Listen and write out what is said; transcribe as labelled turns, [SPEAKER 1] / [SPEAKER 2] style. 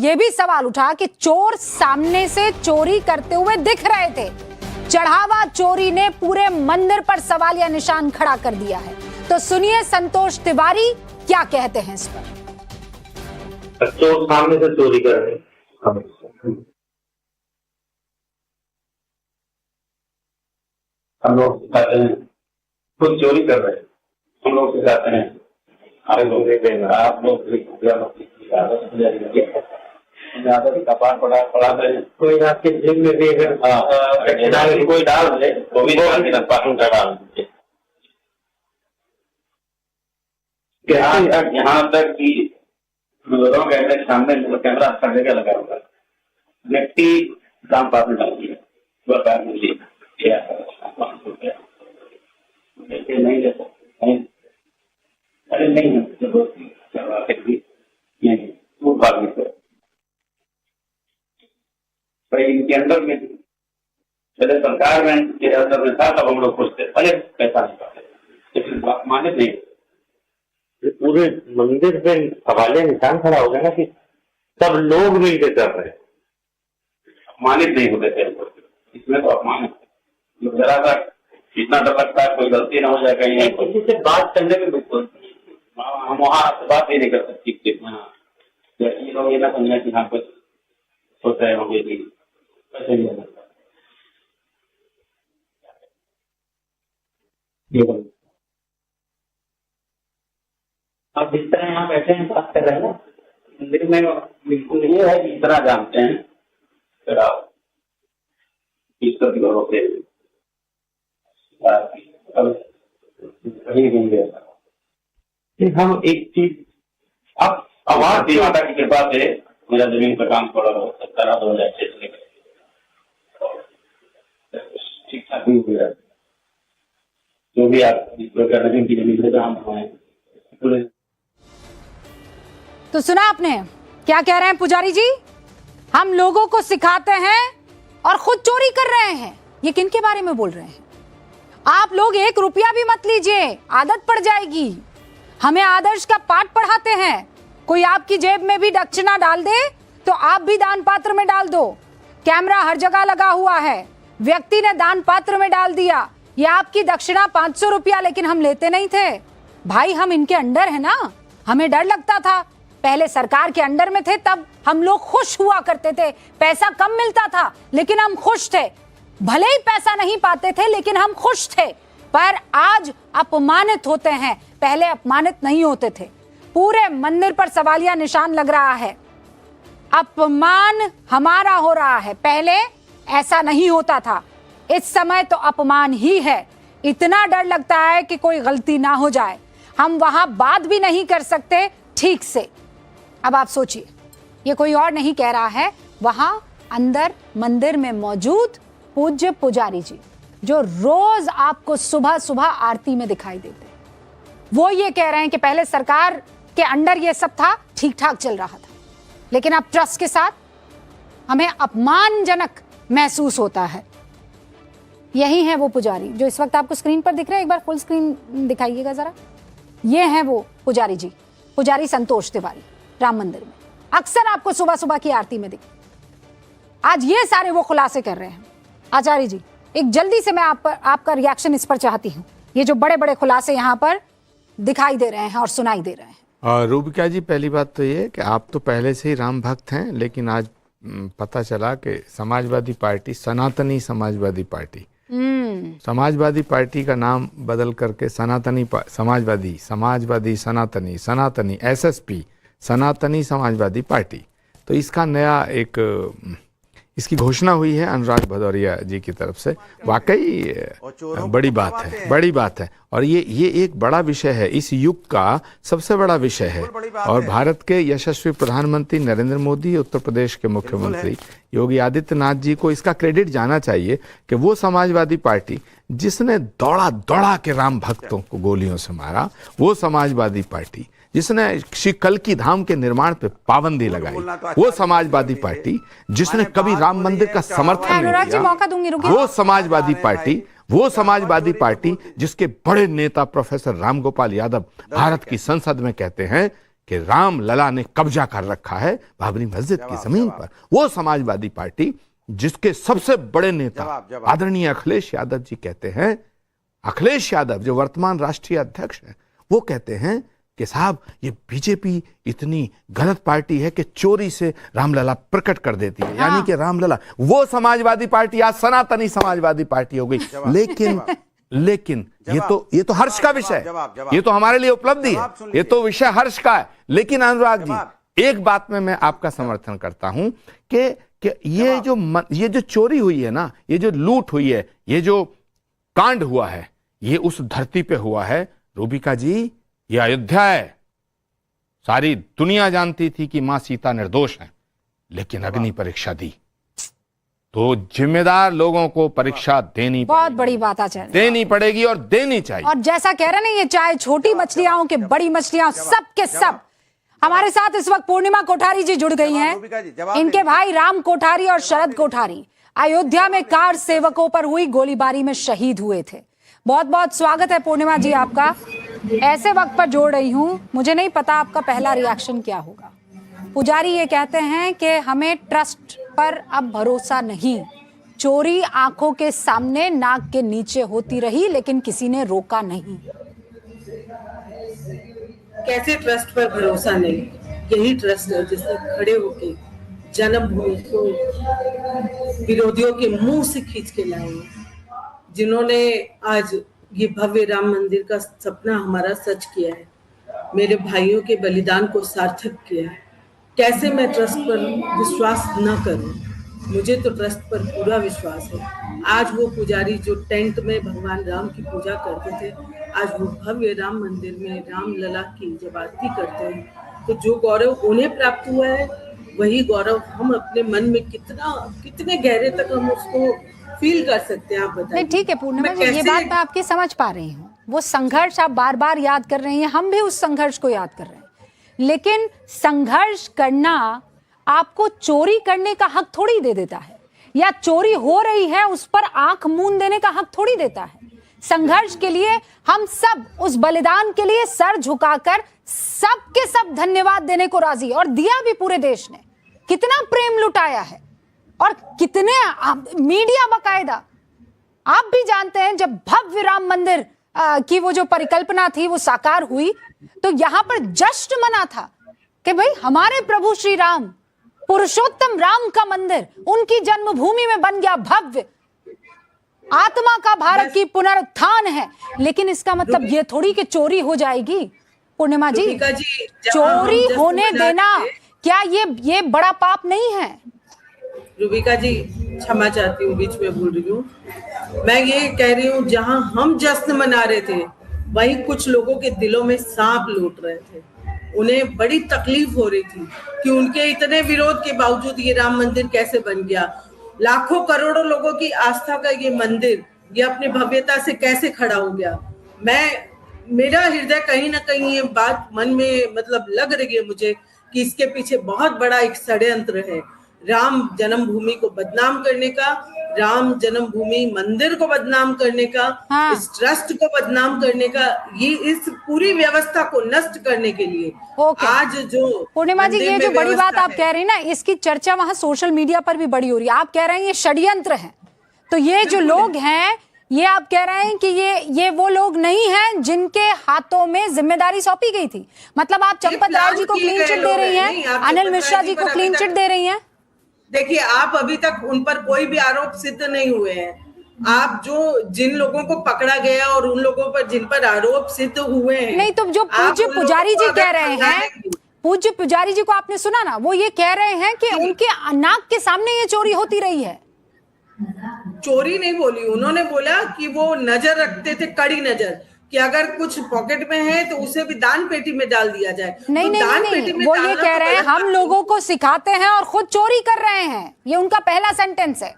[SPEAKER 1] ये भी सवाल उठा कि चोर सामने से चोरी करते हुए दिख रहे थे। चढ़ावा चोरी ने पूरे मंदिर पर सवालिया निशान खड़ा कर दिया है। तो सुनिए संतोष तिवारी क्या कहते हैं इस पर।
[SPEAKER 2] चोर सामने से चोरी कर रहे हैं, हम लोग सिखाते हैं, खुद चोरी कर रहे हैं, हम लोग सिखाते हैं, आप लोग कपार पढ़ा हैं। कोई आपके जेब में भी अगर कोई डाल दे तो भी यहाँ तक कि सामने कैमरा अच्छा जगह लगा होगा, व्यक्ति दाम पास में डाल दिया नहीं ले सकते, अरे नहीं वो भाग में इनके अंदर में पहले सरकार में के अंदर में था, तब हम लोग पूछते अरे पैसा नहीं पाते, लेकिन माने नहीं। पूरे मंदिर पे हवाले निशान खड़ा हो गया ना कि सब लोग मिलकर कर रहे हैं, अपमानित नहीं होते थे, इसमें तो अपमान है। जरा सा इतना डर लगता है कोई गलती ना हो जाए, कहीं किसी से बात करने में बिल्कुल हम वहाँ से बात ही नहीं कर सकती। ये लोग ये ना समझे कि हाँ कुछ सोच रहे होंगे कि कैसे नहीं होगा। अब जिस तरह यहाँ बैठे हैं बात कर रहे हैं ना, मंदिर में बिल्कुल ये है कि इतना जानते हैं फिर आप ईश्वर की ओर से हम एक चीज अब आवाज की माता की कृपा से मेरा जमीन पर काम थोड़ा बहुत 2006 से ठीक ठाक भी हुआ, जो भी आप नदीम की जमीन पे काम हुए।
[SPEAKER 1] तो सुना आपने क्या कह रहे हैं पुजारी जी, हम लोगों को सिखाते हैं और खुद चोरी कर रहे हैं। ये किन के बारे में बोल रहे हैं? आप लोग 1 रुपया भी मत लीजिए, आदत पड़ जाएगी। हमें आदर्श का पाठ पढ़ाते हैं, कोई आपकी जेब में भी दक्षिणा डाल दे तो आप भी दान पात्र में डाल दो। कैमरा हर जगह लगा हुआ है, व्यक्ति ने दान पात्र में डाल दिया, ये आपकी दक्षिणा 500 रुपया, लेकिन हम लेते नहीं थे भाई, हम इनके अंडर है ना। हमें डर लगता था, पहले सरकार के अंडर में थे तब हम लोग खुश हुआ करते थे, पैसा कम मिलता था लेकिन हम खुश थे, भले ही पैसा नहीं पाते थे लेकिन हम खुश थे। पर आज अपमानित होते हैं, पहले अपमानित नहीं होते थे। पूरे मंदिर पर सवालिया निशान लग रहा है, अपमान हमारा हो रहा है, पहले ऐसा नहीं होता था, इस समय तो अपमान ही है। इतना डर लगता है कि कोई गलती ना हो जाए, हम वहां बात भी नहीं कर सकते ठीक से। अब आप सोचिए, ये कोई और नहीं कह रहा है, वहां अंदर मंदिर में मौजूद पूज्य पुजारी जी जो रोज आपको सुबह सुबह आरती में दिखाई देते, वो ये कह रहे हैं कि पहले सरकार के अंडर ये सब था, ठीक ठाक चल रहा था, लेकिन अब ट्रस्ट के साथ हमें अपमानजनक महसूस होता है। यही है वो पुजारी जो इस वक्त आपको स्क्रीन पर दिख रहे हैं, एक बार फुल स्क्रीन दिखाइएगा जरा। ये है वो पुजारी जी, पुजारी संतोष तिवारी, राम मंदिर में अक्सर आपको सुबह सुबह की आरती में दिख। आज ये सारे वो खुलासे कर रहे हैं। आचार्य जी, एक जल्दी से मैं आपका रिएक्शन इस पर चाहती हूँ, ये जो बड़े बड़े खुलासे यहाँ पर दिखाई दे रहे हैं और सुनाई दे रहे हैं।
[SPEAKER 3] रूबिका जी, पहली बात तो ये कि आप तो पहले से ही राम भक्त हैं, लेकिन आज पता चला कि समाजवादी पार्टी, सनातनी समाजवादी पार्टी, समाजवादी पार्टी का नाम बदल करके सनातनी समाजवादी सनातनी SSP सनातनी समाजवादी पार्टी, तो इसका नया एक इसकी घोषणा हुई है अनुराग भदौरिया जी की तरफ से। वाकई बड़ी बात है और ये एक बड़ा विषय है, इस युग का सबसे बड़ा विषय है। और भारत के यशस्वी प्रधानमंत्री नरेंद्र मोदी, उत्तर प्रदेश के मुख्यमंत्री योगी आदित्यनाथ जी को इसका क्रेडिट जाना चाहिए कि वो समाजवादी पार्टी जिसने दौड़ा के राम भक्तों को गोलियों से मारा, वो समाजवादी पार्टी जिसने श्री कल्की धाम के निर्माण पे पाबंदी लगाई, वो समाजवादी पार्टी जिसने कभी राम मंदिर का समर्थन नहीं किया, वो समाजवादी पार्टी जिसके बड़े नेता प्रोफेसर राम गोपाल यादव भारत की संसद में कहते हैं कि राम लला ने कब्जा कर रखा है बाबरी मस्जिद की जमीन पर। वो समाजवादी पार्टी जिसके सबसे बड़े नेता आदरणीय अखिलेश यादव जी कहते हैं, अखिलेश यादव जो वर्तमान राष्ट्रीय अध्यक्ष हैं, वो कहते हैं कि साहब ये बीजेपी इतनी गलत पार्टी है कि चोरी से रामलला प्रकट कर देती है। यानी कि रामलला, वो समाजवादी पार्टी आज सनातनी समाजवादी पार्टी हो गई। लेकिन ये तो हर्ष का विषय है, ये तो हमारे लिए उपलब्धि है, ये तो विषय हर्ष का है। लेकिन अनुराग जी, एक बात में मैं आपका समर्थन करता हूं कि ये जो चोरी हुई है ना, ये जो लूट हुई है, ये जो कांड हुआ है, ये उस धरती पे हुआ है रूबिका जी, ये अयोध्या है। सारी दुनिया जानती थी कि मां सीता निर्दोष हैं, लेकिन अग्नि परीक्षा दी। तो जिम्मेदार लोगों को परीक्षा देनी,
[SPEAKER 1] बहुत बड़ी बात आचार्य,
[SPEAKER 3] देनी पड़ेगी और देनी चाहिए।
[SPEAKER 1] और जैसा कह रहे ना, ये चाहे छोटी मछलियां हो कि बड़ी मछलियां, सब के सब। हमारे साथ इस वक्त पूर्णिमा कोठारी जी जुड़ गई हैं। इनके भाई राम कोठारी और शरद कोठारी अयोध्या में कार सेवकों पर हुई गोलीबारी में शहीद हुए थे। बहुत बहुत स्वागत है पूर्णिमा जी आपका। ऐसे वक्त पर जोड़ रही हूं, मुझे नहीं पता आपका पहला रिएक्शन क्या होगा। पुजारी ये कहते हैं कि हमें ट्रस्ट पर अब भरोसा नहीं, चोरी आंखों के सामने नाक के नीचे होती रही लेकिन किसी ने रोका नहीं।
[SPEAKER 4] कैसे ट्रस्ट पर भरोसा नहीं? यही ट्रस्ट है जिसने खड़े होके जन्मभूमि को विरोधियों के मुंह से खींच के लाए, जिन्होंने आज ये भव्य राम मंदिर का सपना हमारा सच किया है, मेरे भाइयों के बलिदान को सार्थक किया है। कैसे मैं ट्रस्ट पर विश्वास न करूं? मुझे तो ट्रस्ट पर पूरा विश्वास है। आज वो पुजारी जो टेंट में भगवान राम की पूजा करते थे, आज वो भव्य राम मंदिर में राम लला की जब आरती करते हैं, तो जो गौरव उन्हें प्राप्त हुआ है, वही गौरव हम अपने मन में कितने गहरे तक हम उसको फील कर सकते हैं। आप बताइए।
[SPEAKER 1] ठीक है पूर्णिमा जी, ये बात मैं आपकी समझ पा रही हूँ। वो संघर्ष आप बार बार याद कर रही हैं, हम भी उस संघर्ष को याद कर रहे हैं। लेकिन संघर्ष करना आपको चोरी करने का हक थोड़ी दे देता है, या चोरी हो रही है उस पर आंख मूंद देने का हक थोड़ी देता है। संघर्ष के लिए हम सब उस बलिदान के लिए सर झुकाकर सब के सब धन्यवाद देने को राजी, और दिया भी पूरे देश ने। कितना प्रेम लुटाया है और कितने मीडिया बकायदा। आप भी जानते हैं जब भव्य राम मंदिर की वो जो परिकल्पना थी वो साकार हुई, तो यहां पर जश्न मना था कि भाई हमारे प्रभु श्री राम, पुरुषोत्तम राम का मंदिर उनकी जन्मभूमि में बन गया भव्य। आत्मा का भारत की पुनरुत्थान है। लेकिन इसका मतलब ये थोड़ी कि चोरी हो जाएगी। पूर्णिमा जी, चोरी होने देना क्या ये बड़ा पाप नहीं है?
[SPEAKER 4] रूबिका जी, क्षमा चाहती हूँ, बीच में बोल रही हूँ। मैं ये कह रही हूँ, जहाँ हम जश्न मना रहे थे, वहीं कुछ लोगों के दिलों में सांप लूट रहे थे। उन्हें बड़ी तकलीफ हो रही थी कि उनके इतने विरोध के बावजूद ये राम मंदिर कैसे बन गया। लाखों करोड़ों लोगों की आस्था का ये मंदिर, ये अपनी भव्यता से कैसे खड़ा हो गया। मेरा हृदय कहीं ना कहीं ये बात मन में मतलब लग रही है मुझे कि इसके पीछे बहुत बड़ा एक षड्यंत्र है, राम जन्मभूमि को बदनाम करने का, राम जन्मभूमि मंदिर को बदनाम करने का, इस ट्रस्ट को बदनाम करने का, ये इस पूरी व्यवस्था को नष्ट करने के लिए आज जो
[SPEAKER 1] पूर्णिमा जी, ये जो बड़ी बात आप कह रही हैं ना, इसकी चर्चा वहां सोशल मीडिया पर भी बड़ी हो रही है। आप कह रहे हैं ये षड्यंत्र है, तो ये जो लोग हैं, ये आप कह रहे हैं कि ये वो लोग नहीं हैं जिनके हाथों में जिम्मेदारी सौंपी गई थी। मतलब आप चंपत राय जी को क्लीन चिट दे रही हैं, अनिल मिश्रा जी को क्लीन चिट दे रही हैं।
[SPEAKER 4] देखिए, आप अभी तक उन पर कोई भी आरोप सिद्ध नहीं हुए हैं। आप जिन लोगों को पकड़ा गया और उन लोगों पर जिन पर आरोप सिद्ध हुए हैं,
[SPEAKER 1] नहीं, तो जो पूज्य पुजारी जी कह रहे हैं, पूज्य पुजारी जी को आपने सुना ना, वो ये कह रहे हैं कि उनके नाक के सामने ये चोरी होती रही है।
[SPEAKER 4] चोरी नहीं बोली उन्होंने, बोला कि वो नजर रखते थे, कड़ी नजर, कि अगर कुछ पॉकेट में है तो उसे भी दान पेटी में डाल दिया जाए।
[SPEAKER 1] नहीं
[SPEAKER 4] तो
[SPEAKER 1] नहीं, वो ये कह रहे हैं हम लोगों को सिखाते हैं और खुद चोरी कर रहे हैं। ये उनका पहला सेंटेंस है।